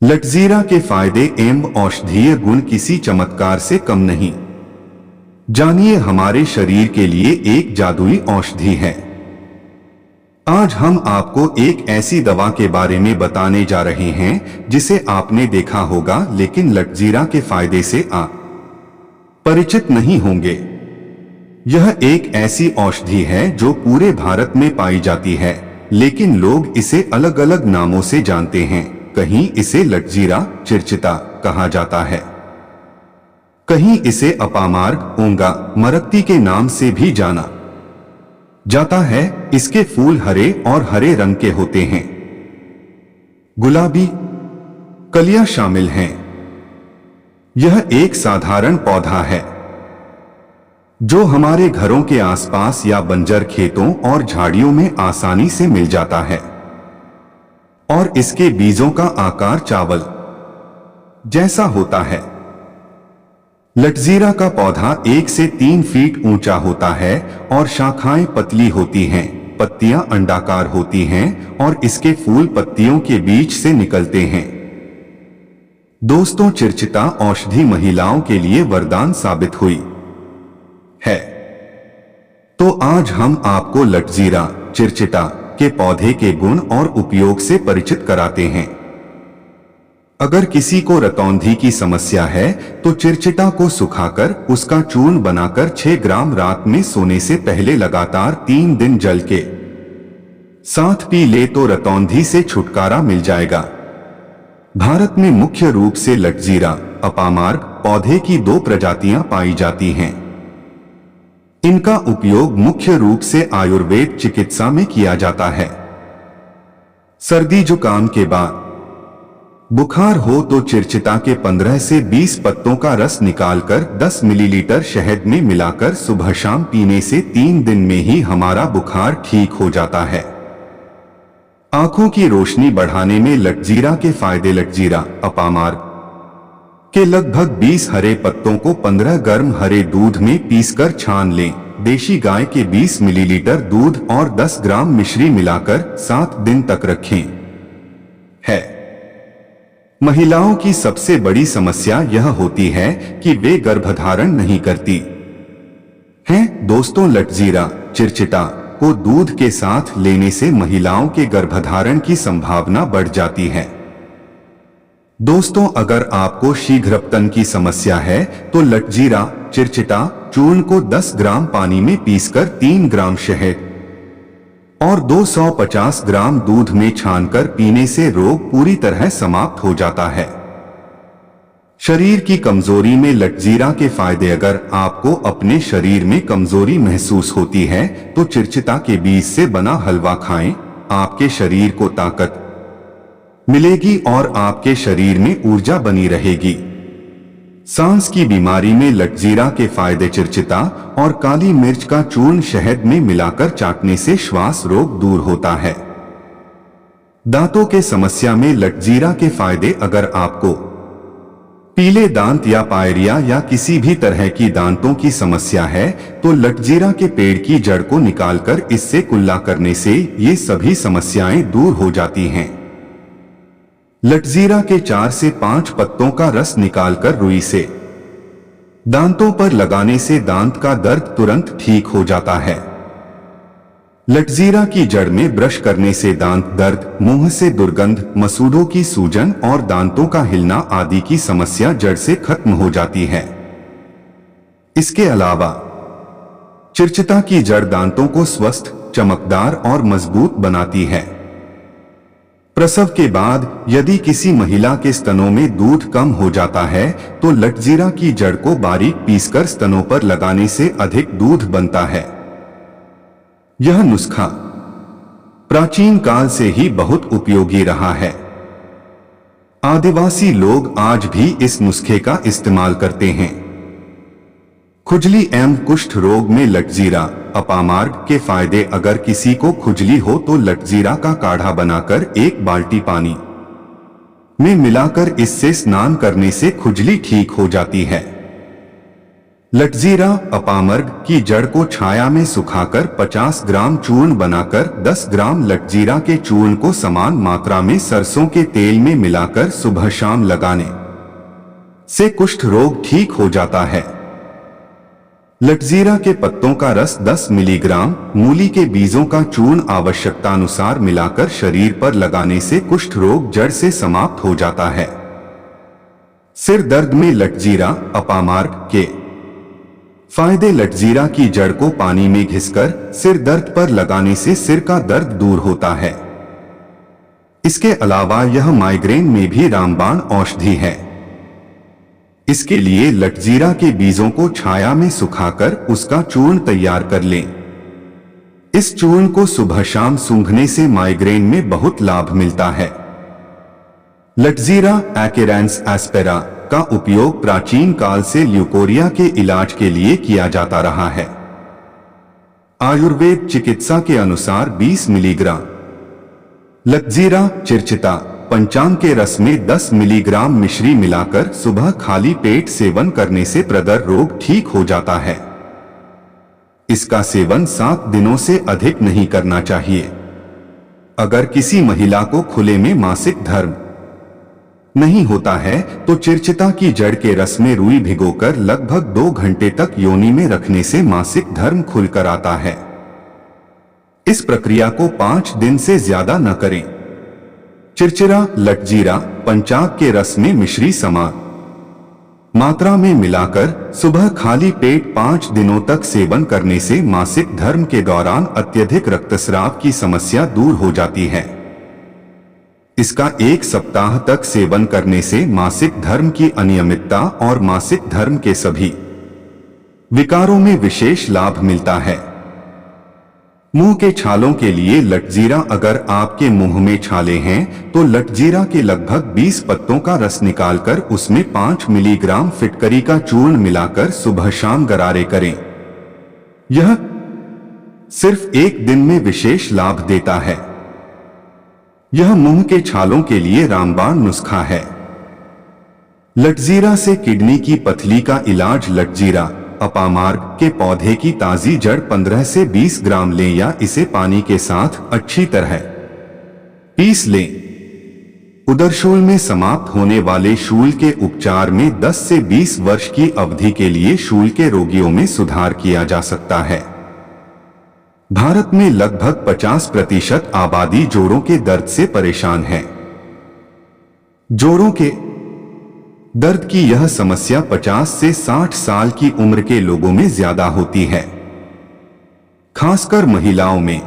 लटजीरा के फायदे एवं औषधीय गुण किसी चमत्कार से कम नहीं। जानिए हमारे शरीर के लिए एक जादुई औषधि है। आज हम आपको एक ऐसी दवा के बारे में बताने जा रहे हैं जिसे आपने देखा होगा लेकिन लटजीरा के फायदे से आप परिचित नहीं होंगे। यह एक ऐसी औषधि है जो पूरे भारत में पाई जाती है, लेकिन लोग इसे अलग अलग नामों से जानते हैं। कहीं इसे लटजीरा चिरचिता कहा जाता है, कहीं इसे अपामार्ग ओंगा मरक्ती के नाम से भी जाना जाता है। इसके फूल हरे और हरे रंग के होते हैं, गुलाबी कलियां शामिल हैं। यह एक साधारण पौधा है जो हमारे घरों के आसपास या बंजर खेतों और झाड़ियों में आसानी से मिल जाता है और इसके बीजों का आकार चावल जैसा होता है। लटजीरा का पौधा 1 से 3 फीट ऊंचा होता है और शाखाएं पतली होती हैं, पत्तियां अंडाकार होती हैं और इसके फूल पत्तियों के बीच से निकलते हैं। दोस्तों, चिरचिता औषधि महिलाओं के लिए वरदान साबित हुई है। तो आज हम आपको लटजीरा चिरचिता के पौधे के गुण और उपयोग से परिचित कराते हैं। अगर किसी को रतौंधी की समस्या है तो चिरचिटा को सुखाकर उसका चूर्ण बनाकर 6 ग्राम रात में सोने से पहले लगातार 3 दिन जल के साथ पी ले तो रतौंधी से छुटकारा मिल जाएगा। भारत में मुख्य रूप से लटजीरा अपामार्ग पौधे की 2 प्रजातियां पाई जाती हैं। इनका उपयोग मुख्य रूप से आयुर्वेद चिकित्सा में किया जाता है। सर्दी जुकाम के बाद बुखार हो तो चिरचिता के 15 से 20 पत्तों का रस निकालकर 10 मिलीलीटर शहद में मिलाकर सुबह शाम पीने से 3 दिन में ही हमारा बुखार ठीक हो जाता है। आंखों की रोशनी बढ़ाने में लटजीरा के फायदे। लटजीरा अपामार्ग के लगभग 20 हरे पत्तों को 15 गर्म हरे दूध में पीसकर छान लें। देशी गाय के 20 मिलीलीटर दूध और 10 ग्राम मिश्री मिलाकर 7 दिन तक रखें। है महिलाओं की सबसे बड़ी समस्या यह होती है कि वे गर्भधारण नहीं करती हैं। दोस्तों, लटजीरा चिरचिटा को दूध के साथ लेने से महिलाओं के गर्भधारण की संभावना बढ़ जाती है। दोस्तों, अगर आपको शीघ्रपतन की समस्या है तो लटजीरा चिरचिटा चूर्ण को 10 ग्राम पानी में पीसकर 3 ग्राम शहद और 250 ग्राम दूध में छानकर पीने से रोग पूरी तरह समाप्त हो जाता है। शरीर की कमजोरी में लटजीरा के फायदे। अगर आपको अपने शरीर में कमजोरी महसूस होती है तो चिरचिता के बीज से बना हलवा खाएं। आपके शरीर को ताकत मिलेगी और आपके शरीर में ऊर्जा बनी रहेगी। सांस की बीमारी में लटजीरा के फायदे। चिरचिता और काली मिर्च का चूर्ण शहद में मिलाकर चाटने से श्वास रोग दूर होता है। दांतों के समस्या में लटजीरा के फायदे। अगर आपको पीले दांत या पायरिया या किसी भी तरह की दांतों की समस्या है तो लटजीरा के पेड़ की जड़ को निकालकर इससे कुल्ला करने से ये सभी समस्याएं दूर हो जाती हैं। लटजीरा के 4 से 5 पत्तों का रस निकालकर रुई से दांतों पर लगाने से दांत का दर्द तुरंत ठीक हो जाता है। लटजीरा की जड़ में ब्रश करने से दांत दर्द, मुंह से दुर्गंध, मसूड़ों की सूजन और दांतों का हिलना आदि की समस्या जड़ से खत्म हो जाती है। इसके अलावा चिरचिता की जड़ दांतों को स्वस्थ, चमकदार और मजबूत बनाती है। प्रसव के बाद यदि किसी महिला के स्तनों में दूध कम हो जाता है तो लटजीरा की जड़ को बारीक पीसकर स्तनों पर लगाने से अधिक दूध बनता है। यह नुस्खा प्राचीन काल से ही बहुत उपयोगी रहा है। आदिवासी लोग आज भी इस नुस्खे का इस्तेमाल करते हैं। खुजली एवं कुष्ठ रोग में लटजीरा अपामार्ग के फायदे। अगर किसी को खुजली हो तो लटजीरा का काढ़ा बनाकर 1 बाल्टी पानी में मिलाकर इससे स्नान करने से खुजली ठीक हो जाती है। लटजीरा अपामर्ग की जड़ को छाया में सुखाकर 50 ग्राम चूर्ण बनाकर 10 ग्राम लटजीरा के चूर्ण को समान मात्रा में सरसों के तेल में मिलाकर सुबह शाम लगाने से कुष्ठ रोग ठीक हो जाता है। लटजीरा के पत्तों का रस 10 मिलीग्राम, मूली के बीजों का चूर्ण आवश्यकतानुसार मिलाकर शरीर पर लगाने से कुष्ठ रोग जड़ से समाप्त हो जाता है। सिर दर्द में लटजीरा अपामार्ग के फायदे। लटजीरा की जड़ को पानी में घिसकर सिर दर्द पर लगाने से सिर का दर्द दूर होता है। इसके अलावा यह माइग्रेन में भी रामबाण औषधि है। इसके लिए लटजीरा के बीजों को छाया में सुखाकर उसका चूर्ण तैयार कर लें। इस चूर्ण को सुबह शाम सूंघने से माइग्रेन में बहुत लाभ मिलता है। लटजीरा एकेरेंस एस्पेरा का उपयोग प्राचीन काल से ल्यूकोरिया के इलाज के लिए किया जाता रहा है। आयुर्वेद चिकित्सा के अनुसार 20 मिलीग्राम लटजीरा चिरचिता पंचांग के रस में 10 मिलीग्राम मिश्री मिलाकर सुबह खाली पेट सेवन करने से प्रदर रोग ठीक हो जाता है। इसका सेवन 7 दिनों से अधिक नहीं करना चाहिए। अगर किसी महिला को खुले में मासिक धर्म नहीं होता है तो चिरचिता की जड़ के रस में रुई भिगोकर लगभग 2 घंटे तक योनि में रखने से मासिक धर्म खुलकर आता है। इस प्रक्रिया को 5 दिन से ज्यादा न करें। चिरचिरा लटजीरा पंचांग के रस में मिश्री समान मात्रा में मिलाकर सुबह खाली पेट 5 दिनों तक सेवन करने से मासिक धर्म के दौरान अत्यधिक रक्तस्राव की समस्या दूर हो जाती है। इसका 1 सप्ताह तक सेवन करने से मासिक धर्म की अनियमितता और मासिक धर्म के सभी विकारों में विशेष लाभ मिलता है। मुंह के छालों के लिए लटजीरा। अगर आपके मुंह में छाले हैं तो लटजीरा के लगभग 20 पत्तों का रस निकालकर उसमें 5 मिलीग्राम फिटकरी का चूर्ण मिलाकर सुबह शाम गरारे करें। यह सिर्फ 1 दिन में विशेष लाभ देता है। यह मुंह के छालों के लिए रामबाण नुस्खा है। लटजीरा से किडनी की पथरी का इलाज। लटजीरा अपामार्ग के पौधे की ताजी जड़ 15 से 20 ग्राम लें या इसे पानी के साथ अच्छी तरह पीस लें। उदरशूल में समाप्त होने वाले शूल के उपचार में 10 से 20 वर्ष की अवधि के लिए शूल के रोगियों में सुधार किया जा सकता है। भारत में लगभग 50% आबादी जोड़ों के दर्द से परेशान है। जोड़ों के दर्द की यह समस्या 50 से 60 साल की उम्र के लोगों में ज्यादा होती है, खासकर महिलाओं में।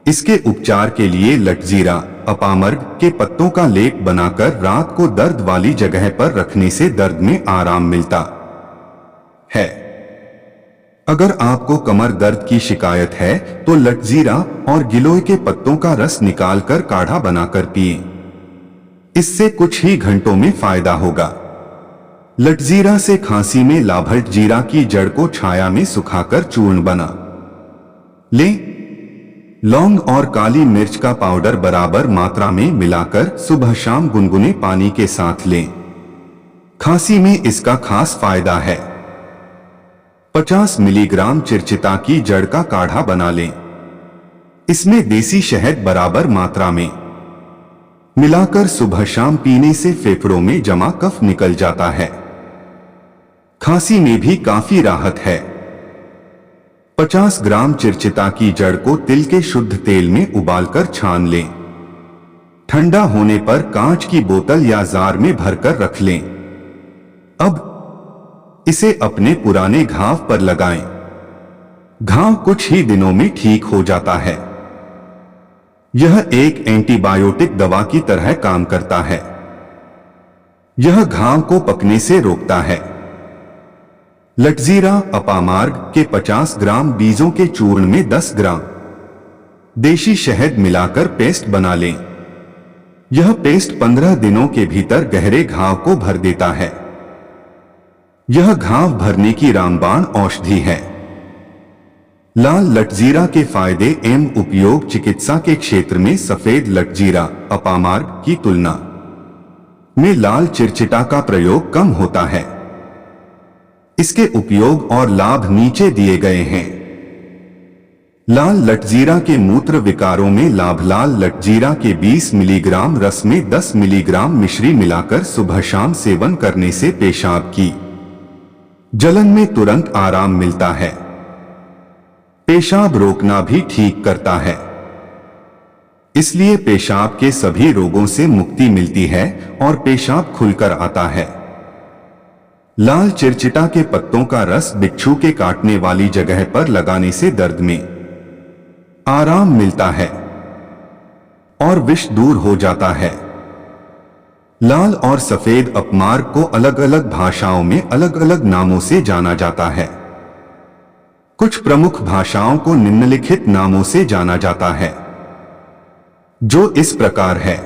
इसके उपचार के लिए लटजीरा अपामर्ग के पत्तों का लेप बनाकर रात को दर्द वाली जगह पर रखने से दर्द में आराम मिलता है। अगर आपको कमर दर्द की शिकायत है तो लटजीरा और गिलोय के पत्तों का रस निकालकर काढ़ा बनाकर पिएं। इससे कुछ ही घंटों में फायदा होगा। लटजीरा से खांसी में लाभट जीरा की जड़ को छाया में सुखाकर चूर्ण बना लें। लौंग और काली मिर्च का पाउडर बराबर मात्रा में मिलाकर सुबह शाम गुनगुने पानी के साथ लें। खांसी में इसका खास फायदा है। 50 मिलीग्राम चिरचिता की जड़ का काढ़ा बना लें। इसमें देसी शहद बराबर मात्रा में मिलाकर सुबह शाम पीने से फेफड़ों में जमा कफ निकल जाता है। खांसी में भी काफी राहत है। 50 ग्राम चिरचिता की जड़ को तिल के शुद्ध तेल में उबालकर छान लें। ठंडा होने पर कांच की बोतल या जार में भरकर रख लें। अब इसे अपने पुराने घाव पर लगाएं। घाव कुछ ही दिनों में ठीक हो जाता है। यह एक एंटीबायोटिक दवा की तरह काम करता है। यह घाव को पकने से रोकता है। लटजीरा अपामार्ग के 50 ग्राम बीजों के चूर्ण में 10 ग्राम देशी शहद मिलाकर पेस्ट बना लें। यह पेस्ट 15 दिनों के भीतर गहरे घाव को भर देता है। यह घाव भरने की रामबाण औषधि है। लाल लटजीरा के फायदे एवं उपयोग। चिकित्सा के क्षेत्र में सफेद लटजीरा अपामार्ग की तुलना में लाल चिरचिटा का प्रयोग कम होता है। इसके उपयोग और लाभ नीचे दिए गए हैं। लाल लटजीरा के मूत्र विकारों में लाभ। लाल लटजीरा के 20 मिलीग्राम रस में 10 मिलीग्राम मिश्री मिलाकर सुबह शाम सेवन करने से पेशाब की जलन में तुरंत आराम मिलता है। पेशाब रोकना भी ठीक करता है, इसलिए पेशाब के सभी रोगों से मुक्ति मिलती है और पेशाब खुलकर आता है। लाल चिरचिटा के पत्तों का रस बिच्छू के काटने वाली जगह पर लगाने से दर्द में आराम मिलता है और विष दूर हो जाता है। लाल और सफेद अपमार्ग को अलग अलग भाषाओं में अलग अलग नामों से जाना जाता है। कुछ प्रमुख भाषाओं को निम्नलिखित नामों से जाना जाता है, जो इस प्रकार है।